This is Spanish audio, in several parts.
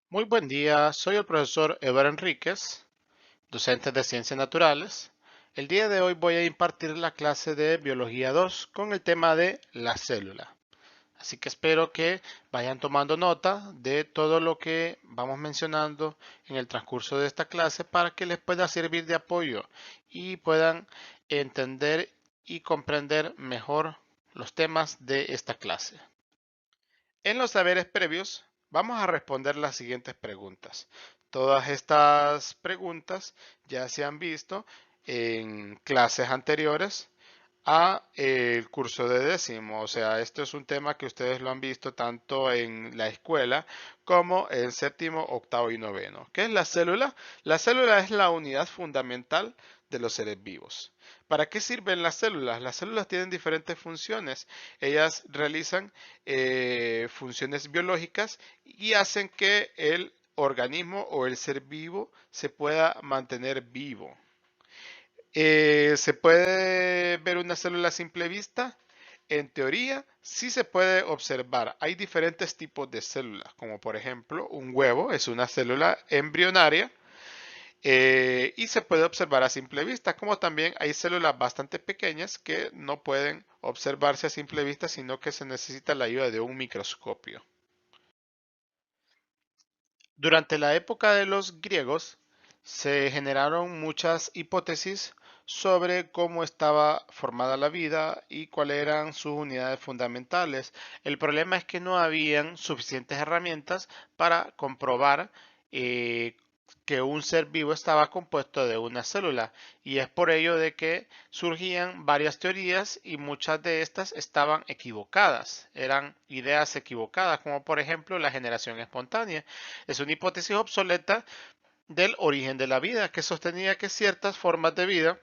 Muy buen día, soy el profesor Ever Enríquez, docente de Ciencias Naturales. El día de hoy voy a impartir la clase de Biología 2 con el tema de la célula. Así que espero que vayan tomando nota de todo lo que vamos mencionando en el transcurso de esta clase para que les pueda servir de apoyo y puedan entender y comprender mejor los temas de esta clase. En los saberes previos, vamos a responder las siguientes preguntas. Todas estas preguntas ya se han visto en clases anteriores a el curso de décimo. O sea, esto es un tema que ustedes lo han visto tanto en la escuela como en séptimo, octavo y noveno. ¿Qué es la célula? La célula es la unidad fundamental de los seres vivos. ¿Para qué sirven las células? Las células tienen diferentes funciones. Ellas realizan funciones biológicas y hacen que el organismo o el ser vivo se pueda mantener vivo. ¿Se puede ver una célula a simple vista? En teoría, sí se puede observar. Hay diferentes tipos de células, como por ejemplo un huevo es una célula embrionaria y se puede observar a simple vista, como también hay células bastante pequeñas que no pueden observarse a simple vista, sino que se necesita la ayuda de un microscopio. Durante la época de los griegos se generaron muchas hipótesis sobre cómo estaba formada la vida y cuáles eran sus unidades fundamentales. El problema es que no habían suficientes herramientas para comprobar eh, que un ser vivo estaba compuesto de una célula, y es por ello de que surgían varias teorías y muchas de estas estaban equivocadas, eran ideas equivocadas, como por ejemplo la generación espontánea. Es una hipótesis obsoleta del origen de la vida que sostenía que ciertas formas de vida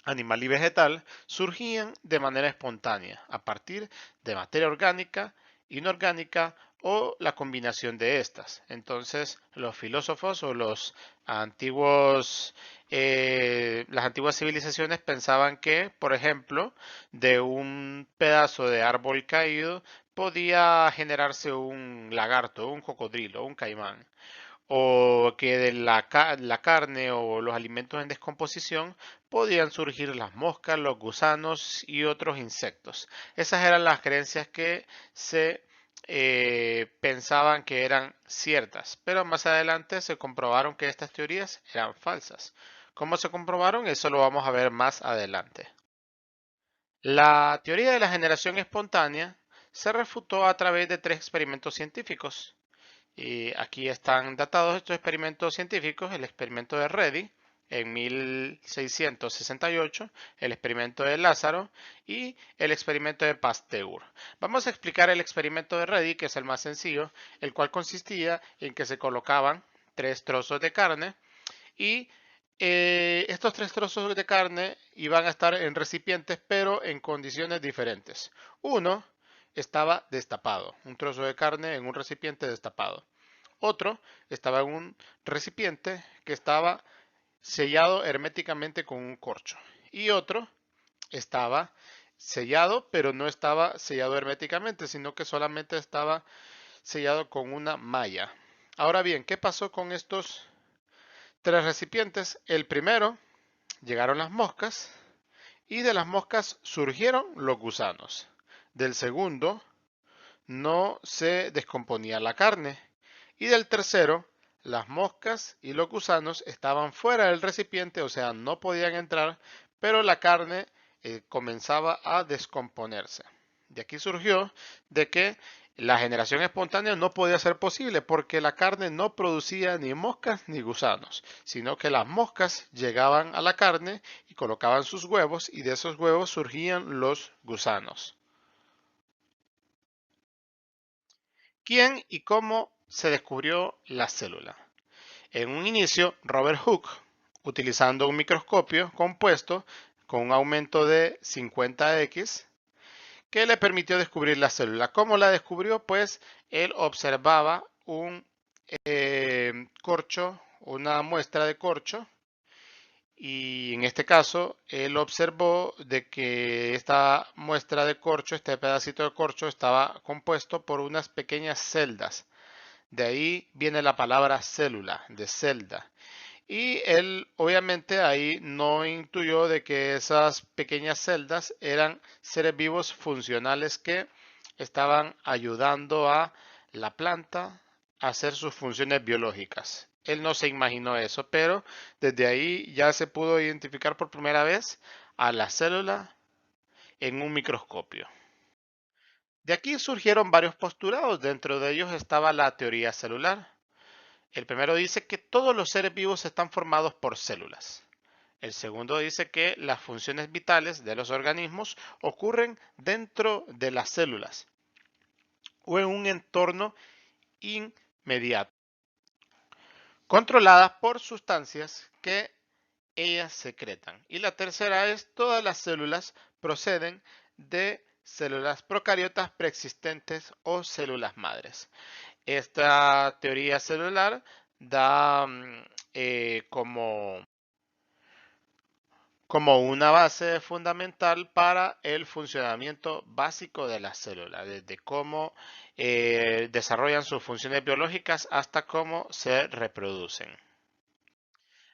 animal y vegetal surgían de manera espontánea a partir de materia orgánica, inorgánica o la combinación de estas. Entonces, los filósofos o los antiguos, las antiguas civilizaciones pensaban que, por ejemplo, de un pedazo de árbol caído podía generarse un lagarto, un cocodrilo, un caimán, o que de la carne o los alimentos en descomposición podían surgir las moscas, los gusanos y otros insectos. Esas eran las creencias que se pensaban que eran ciertas, pero más adelante se comprobaron que estas teorías eran falsas. ¿Cómo se comprobaron? Eso lo vamos a ver más adelante. La teoría de la generación espontánea se refutó a través de tres experimentos científicos. Y aquí están datados estos experimentos científicos: el experimento de Reddy en 1668, el experimento de Lázaro y el experimento de Pasteur. Vamos a explicar el experimento de Reddy, que es el más sencillo, el cual consistía en que se colocaban tres trozos de carne y estos tres trozos de carne iban a estar en recipientes, pero en condiciones diferentes. Uno estaba destapado, un trozo de carne en un recipiente destapado. Otro estaba en un recipiente que estaba sellado herméticamente con un corcho. Y otro estaba sellado, pero no estaba sellado herméticamente, sino que solamente estaba sellado con una malla. Ahora bien, ¿qué pasó con estos tres recipientes? El primero, llegaron las moscas y de las moscas surgieron los gusanos. Del segundo, no se descomponía la carne. Y del tercero, las moscas y los gusanos estaban fuera del recipiente, o sea, no podían entrar, pero la carne comenzaba a descomponerse. De aquí surgió de que la generación espontánea no podía ser posible porque la carne no producía ni moscas ni gusanos, sino que las moscas llegaban a la carne y colocaban sus huevos, y de esos huevos surgían los gusanos. ¿Quién y cómo se descubrió la célula? En un inicio, Robert Hooke, utilizando un microscopio compuesto con un aumento de 50x, que le permitió descubrir la célula. ¿Cómo la descubrió? Pues él observaba un corcho, una muestra de corcho, y en este caso él observó de que esta muestra de corcho, este pedacito de corcho, estaba compuesto por unas pequeñas celdas. De ahí viene la palabra célula, de celda. Y él obviamente ahí no intuyó de que esas pequeñas celdas eran seres vivos funcionales que estaban ayudando a la planta a hacer sus funciones biológicas. Él no se imaginó eso, pero desde ahí ya se pudo identificar por primera vez a la célula en un microscopio. De aquí surgieron varios postulados, dentro de ellos estaba la teoría celular. El primero dice que todos los seres vivos están formados por células. El segundo dice que las funciones vitales de los organismos ocurren dentro de las células o en un entorno inmediato, controladas por sustancias que ellas secretan. Y la tercera es todas las células proceden de células procariotas preexistentes o células madres. Esta teoría celular da como una base fundamental para el funcionamiento básico de la célula, desde cómo desarrollan sus funciones biológicas hasta cómo se reproducen.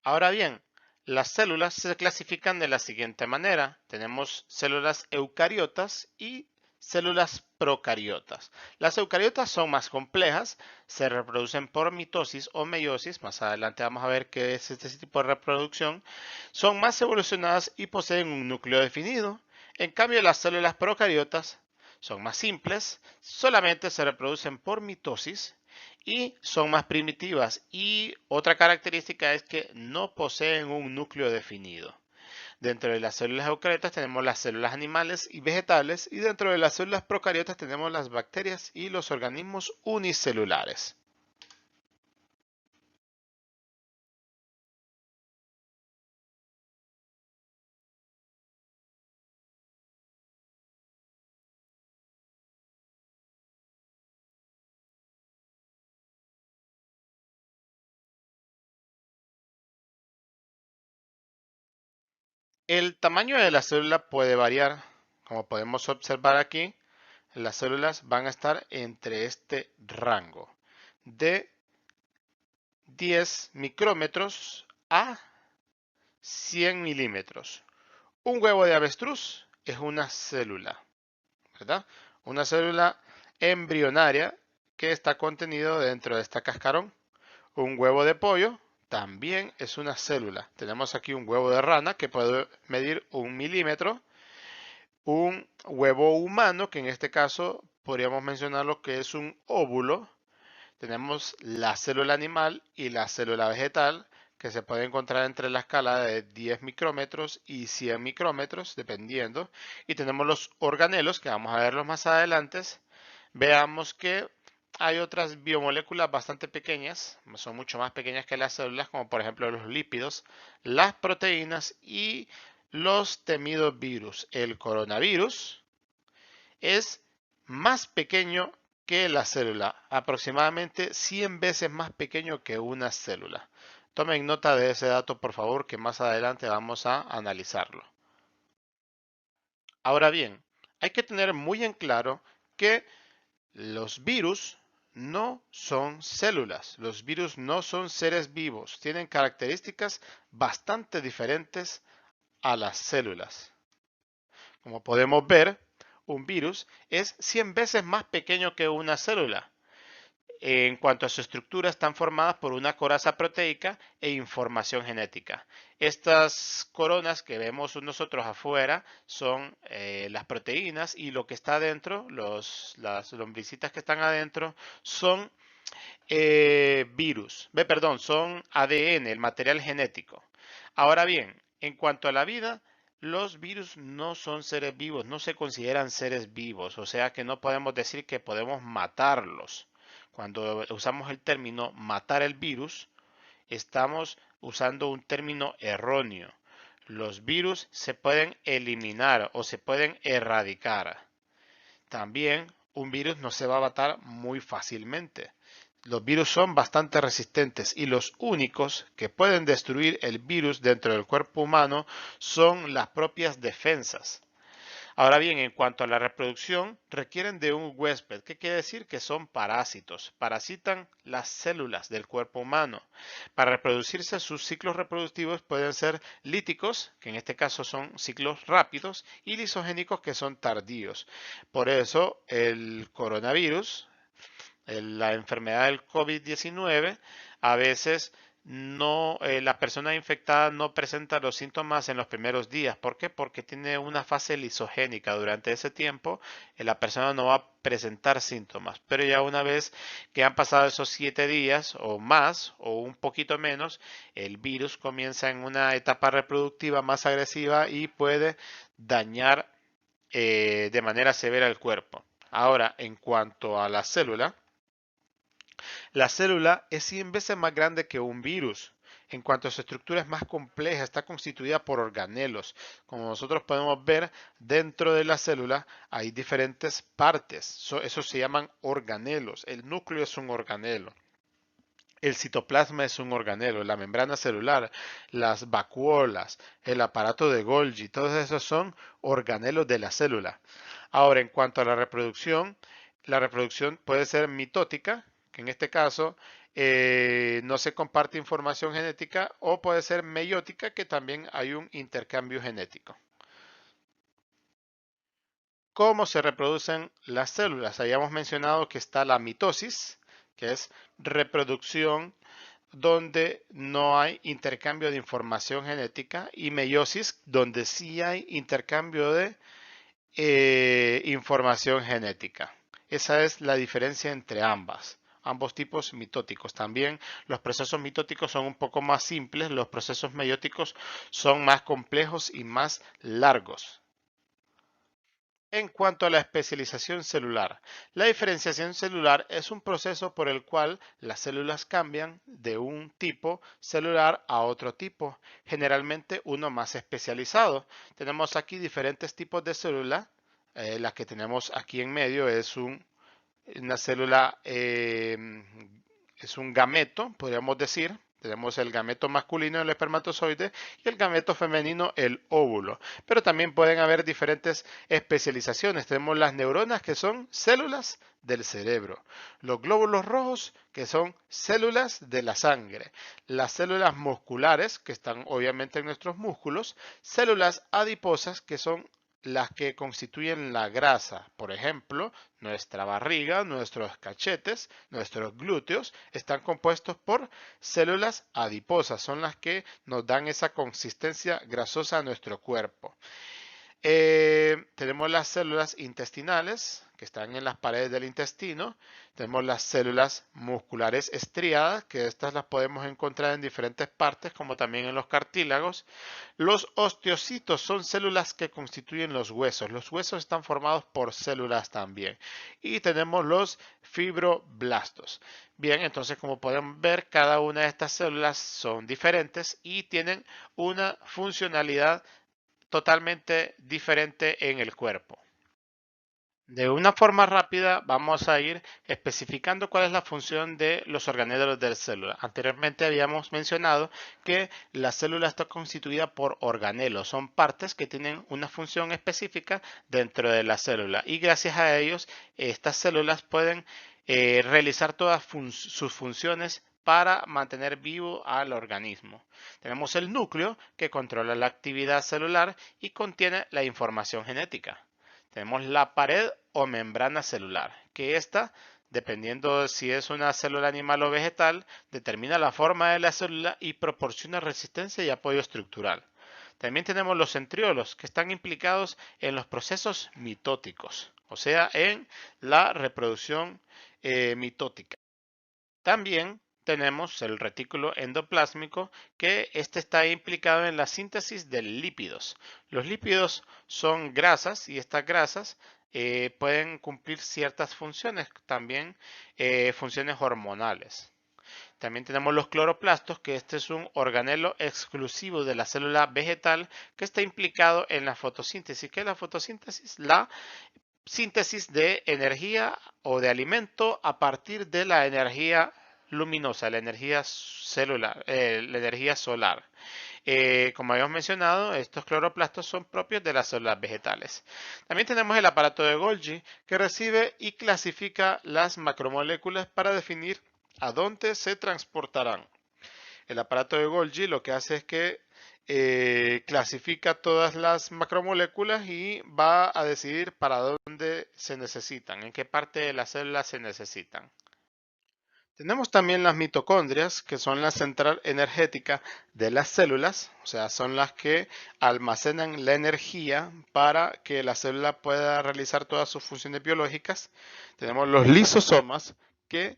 Ahora bien, las células se clasifican de la siguiente manera. Tenemos células eucariotas y células procariotas. Las eucariotas son más complejas, se reproducen por mitosis o meiosis. Más adelante vamos a ver qué es este tipo de reproducción. Son más evolucionadas y poseen un núcleo definido. En cambio, las células procariotas son más simples, solamente se reproducen por mitosis y son más primitivas. Y otra característica es que no poseen un núcleo definido. Dentro de las células eucariotas tenemos las células animales y vegetales y dentro de las células procariotas tenemos las bacterias y los organismos unicelulares. El tamaño de la célula puede variar. Como podemos observar aquí, las células van a estar entre este rango de 10 micrómetros a 100 milímetros. Un huevo de avestruz es una célula, ¿verdad? Una célula embrionaria que está contenido dentro de esta cascarón. Un huevo de pollo también es una célula. Tenemos aquí un huevo de rana que puede medir 1 milímetro. Un huevo humano, que en este caso podríamos mencionarlo que es un óvulo. Tenemos la célula animal y la célula vegetal, que se puede encontrar entre la escala de 10 micrómetros y 100 micrómetros, dependiendo. Y tenemos los organelos, que vamos a verlos más adelante. Veamos que hay otras biomoléculas bastante pequeñas, son mucho más pequeñas que las células, como por ejemplo los lípidos, las proteínas y los temidos virus. El coronavirus es más pequeño que la célula, aproximadamente 100 veces más pequeño que una célula. Tomen nota de ese dato, por favor, que más adelante vamos a analizarlo. Ahora bien, hay que tener muy en claro que los virus no son células, los virus no son seres vivos, tienen características bastante diferentes a las células. Como podemos ver, un virus es 100 veces más pequeño que una célula. En cuanto a su estructura, están formadas por una coraza proteica e información genética. Estas coronas que vemos nosotros afuera son las proteínas y lo que está adentro, las lombricitas que están adentro, son son ADN, el material genético. Ahora bien, en cuanto a la vida, los virus no son seres vivos, no se consideran seres vivos, o sea que no podemos decir que podemos matarlos. Cuando usamos el término matar el virus, estamos usando un término erróneo. Los virus se pueden eliminar o se pueden erradicar. También un virus no se va a matar muy fácilmente. Los virus son bastante resistentes y los únicos que pueden destruir el virus dentro del cuerpo humano son las propias defensas. Ahora bien, en cuanto a la reproducción, requieren de un huésped. ¿Qué quiere decir? Que son parásitos. Parasitan las células del cuerpo humano. Para reproducirse, sus ciclos reproductivos pueden ser líticos, que en este caso son ciclos rápidos, y lisogénicos, que son tardíos. Por eso, el coronavirus, la enfermedad del COVID-19, a veces no, la persona infectada no presenta los síntomas en los primeros días. ¿Por qué? Porque tiene una fase lisogénica. Durante ese tiempo, la persona no va a presentar síntomas. Pero ya una vez que han pasado esos 7 días o más o un poquito menos, el virus comienza en una etapa reproductiva más agresiva y puede dañar de manera severa el cuerpo. Ahora, en cuanto a la célula es 100 veces más grande que un virus. En cuanto a su estructura es más compleja, está constituida por organelos. Como nosotros podemos ver, dentro de la célula hay diferentes partes. Eso se llaman organelos. El núcleo es un organelo. El citoplasma es un organelo, la membrana celular, las vacuolas, el aparato de Golgi, todos esos son organelos de la célula. Ahora, en cuanto a la reproducción puede ser mitótica, que en este caso no se comparte información genética, o puede ser meiótica, que también hay un intercambio genético. ¿Cómo se reproducen las células? Habíamos mencionado que está la mitosis, que es reproducción donde no hay intercambio de información genética, y meiosis, donde sí hay intercambio de información genética. Esa es la diferencia entre ambos tipos mitóticos. También los procesos mitóticos son un poco más simples, los procesos meióticos son más complejos y más largos. En cuanto a la especialización celular, la diferenciación celular es un proceso por el cual las células cambian de un tipo celular a otro tipo, generalmente uno más especializado. Tenemos aquí diferentes tipos de célula. La que tenemos aquí en medio es una célula, es un gameto, podríamos decir. Tenemos el gameto masculino, el espermatozoide, y el gameto femenino, el óvulo. Pero también pueden haber diferentes especializaciones. Tenemos las neuronas, que son células del cerebro. Los glóbulos rojos, que son células de la sangre. Las células musculares, que están obviamente en nuestros músculos. Células adiposas, que son las que constituyen la grasa. Por ejemplo, nuestra barriga, nuestros cachetes, nuestros glúteos están compuestos por células adiposas. Son las que nos dan esa consistencia grasosa a nuestro cuerpo. Tenemos las células intestinales, que están en las paredes del intestino. Tenemos las células musculares estriadas, que estas las podemos encontrar en diferentes partes, como también en los cartílagos. Los osteocitos son células que constituyen los huesos. Los huesos están formados por células también. Y tenemos los fibroblastos. Bien, entonces como pueden ver, cada una de estas células son diferentes y tienen una funcionalidad totalmente diferente en el cuerpo. De una forma rápida vamos a ir especificando cuál es la función de los organelos de la célula. Anteriormente habíamos mencionado que la célula está constituida por organelos, son partes que tienen una función específica dentro de la célula, y gracias a ellos estas células pueden realizar todas sus funciones para mantener vivo al organismo. Tenemos el núcleo, que controla la actividad celular y contiene la información genética. Tenemos la pared o membrana celular, que esta, dependiendo de si es una célula animal o vegetal, determina la forma de la célula y proporciona resistencia y apoyo estructural. También tenemos los centriolos, que están implicados en los procesos mitóticos, o sea, en la reproducción mitótica. También tenemos el retículo endoplásmico, que este está implicado en la síntesis de lípidos. Los lípidos son grasas, y estas grasas pueden cumplir ciertas funciones, también funciones hormonales. También tenemos los cloroplastos, que este es un organelo exclusivo de la célula vegetal, que está implicado en la fotosíntesis. ¿Qué es la fotosíntesis? La síntesis de energía o de alimento a partir de la energía luminosa, la energía celular, la energía solar. Como habíamos mencionado, estos cloroplastos son propios de las células vegetales. También tenemos el aparato de Golgi, que recibe y clasifica las macromoléculas para definir a dónde se transportarán. El aparato de Golgi lo que hace es que clasifica todas las macromoléculas y va a decidir para dónde se necesitan, en qué parte de la célula se necesitan. Tenemos también las mitocondrias, que son la central energética de las células, o sea, son las que almacenan la energía para que la célula pueda realizar todas sus funciones biológicas. Tenemos los lisosomas, que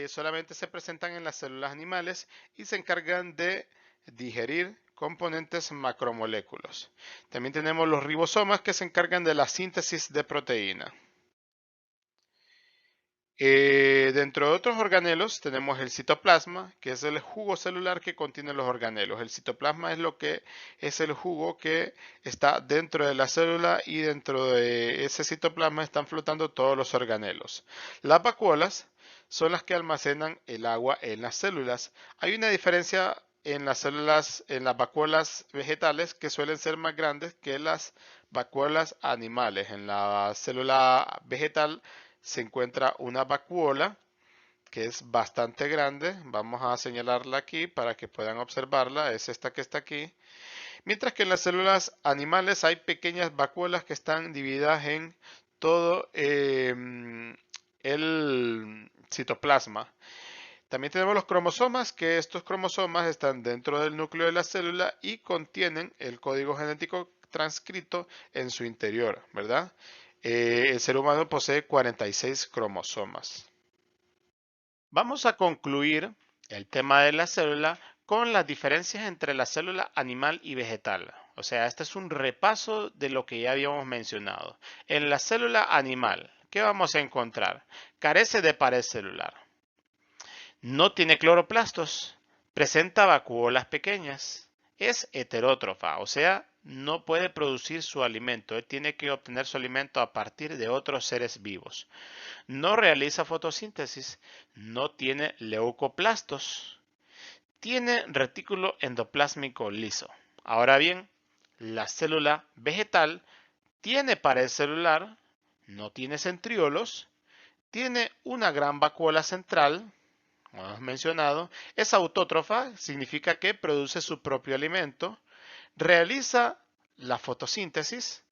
solamente se presentan en las células animales y se encargan de digerir componentes macromoléculos. También tenemos los ribosomas, que se encargan de la síntesis de proteína. Dentro de otros organelos tenemos el citoplasma, que es el jugo celular que contiene los organelos. El citoplasma es lo que es el jugo que está dentro de la célula y dentro de ese citoplasma están flotando todos los organelos. Las vacuolas son las que almacenan el agua en las células. Hay una diferencia en las células, en las vacuolas vegetales, que suelen ser más grandes que las vacuolas animales. En la célula vegetal se encuentra una vacuola que es bastante grande. Vamos a señalarla aquí para que puedan observarla. Es esta que está aquí. Mientras que en las células animales hay pequeñas vacuolas que están divididas en todo el citoplasma. También tenemos los cromosomas, que estos cromosomas están dentro del núcleo de la célula y contienen el código genético transcrito en su interior, ¿verdad? El ser humano posee 46 cromosomas. Vamos a concluir el tema de la célula con las diferencias entre la célula animal y vegetal. O sea, este es un repaso de lo que ya habíamos mencionado. En la célula animal, ¿qué vamos a encontrar? Carece de pared celular. No tiene cloroplastos. Presenta vacuolas pequeñas. Es heterótrofa, o sea, no puede producir su alimento. Él tiene que obtener su alimento a partir de otros seres vivos. No realiza fotosíntesis. No tiene leucoplastos. Tiene retículo endoplásmico liso. Ahora bien, la célula vegetal tiene pared celular, no tiene centriolos, tiene una gran vacuola central, como hemos mencionado, es autótrofa, significa que produce su propio alimento, realiza la fotosíntesis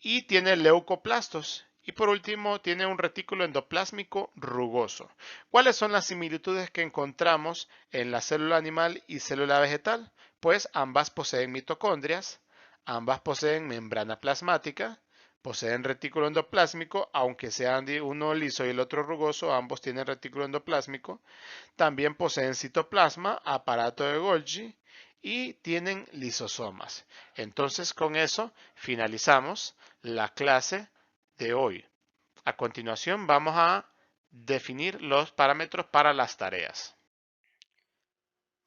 y tiene leucoplastos. Y por último, tiene un retículo endoplásmico rugoso. ¿Cuáles son las similitudes que encontramos en la célula animal y célula vegetal? Pues ambas poseen mitocondrias, ambas poseen membrana plasmática, poseen retículo endoplásmico, aunque sean uno liso y el otro rugoso, ambos tienen retículo endoplásmico. También poseen citoplasma, aparato de Golgi y tienen lisosomas. Entonces, con eso finalizamos la clase de hoy. A continuación, vamos a definir los parámetros para las tareas.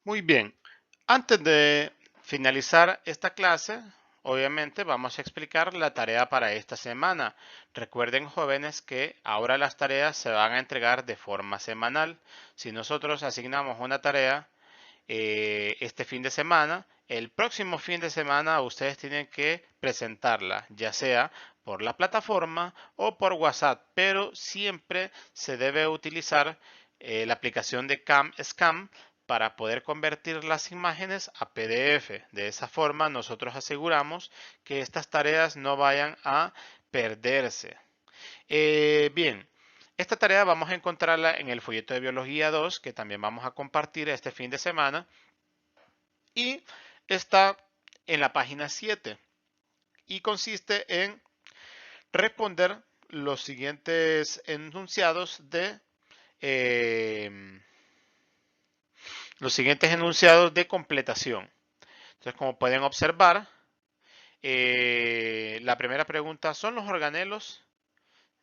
Muy bien. Antes de finalizar esta clase, obviamente vamos a explicar la tarea para esta semana. Recuerden, jóvenes, que ahora las tareas se van a entregar de forma semanal. Si nosotros asignamos una tarea este fin de semana, el próximo fin de semana ustedes tienen que presentarla, ya sea por la plataforma o por WhatsApp, pero siempre se debe utilizar la aplicación de CamScam para poder convertir las imágenes a PDF. De esa forma nosotros aseguramos que estas tareas no vayan a perderse. Bien, esta tarea vamos a encontrarla en el folleto de Biología 2, que también vamos a compartir este fin de semana. Y está en la página 7 y consiste en responder los siguientes enunciados eh, completación. Entonces, como pueden observar, la primera pregunta: ¿son los organelos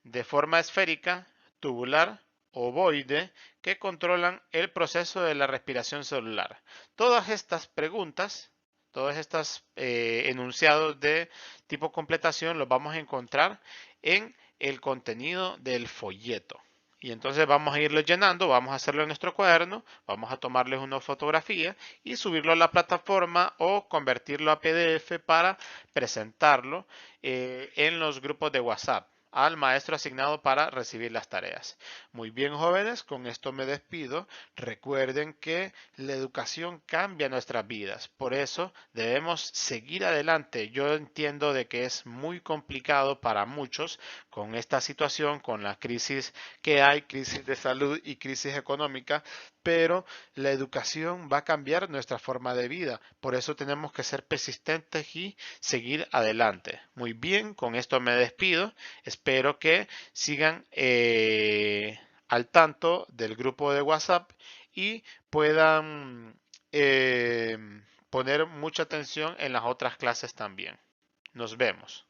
de forma esférica, tubular, ovoide que controlan el proceso de la respiración celular? Todas estas preguntas, todos estos enunciados de tipo completación los vamos a encontrar en el contenido del folleto. Y entonces vamos a irlo llenando, vamos a hacerlo en nuestro cuaderno, vamos a tomarles una fotografía y subirlo a la plataforma o convertirlo a PDF para presentarlo en los grupos de WhatsApp al maestro asignado para recibir las tareas. Muy bien, jóvenes, con esto me despido. Recuerden que la educación cambia nuestras vidas, por eso debemos seguir adelante. Yo entiendo de que es muy complicado para muchos con esta situación, con la crisis que hay, crisis de salud y crisis económica, pero la educación va a cambiar nuestra forma de vida. Por eso tenemos que ser persistentes y seguir adelante. Muy bien, con esto me despido. Espero que sigan al tanto del grupo de WhatsApp y puedan poner mucha atención en las otras clases también. Nos vemos.